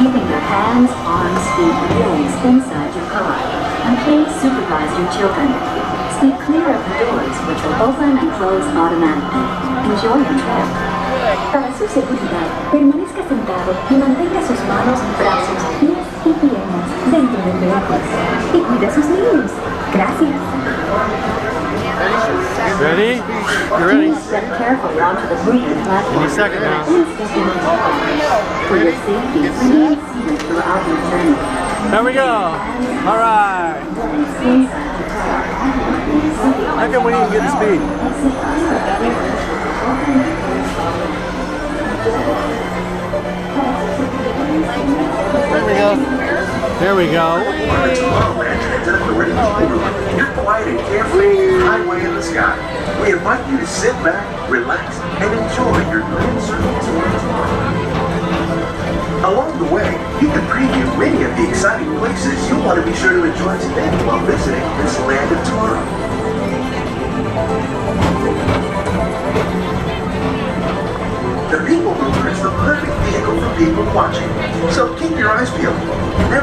keeping your hands, arms, feet, and legs inside your car. And please supervise your children. Stay clear of the doors, which will open and close automatically. Enjoy your trip. Para su seguridad, permanezca sentado y mantenga sus manos, brazos, pies y piernas dentro del vehículo. Y cuide a sus niños. Gracias. Ready? You ready? Please step carefully onto the moving platform. Any second now. And step in. For your safety, remain seated throughout your journey. There we go. All right. How come we didn't get the speed? There we go. There we go. You're quiet and carefree, highway in the sky. We invite you to sit back, relax, and enjoy your grand circle tour. Along the way, you can preview many of the exciting places you'll want to be sure to enjoy today while visiting this land of tomorrow. The People Mover is the perfect vehicle for people watching, so keep your eyes peeled.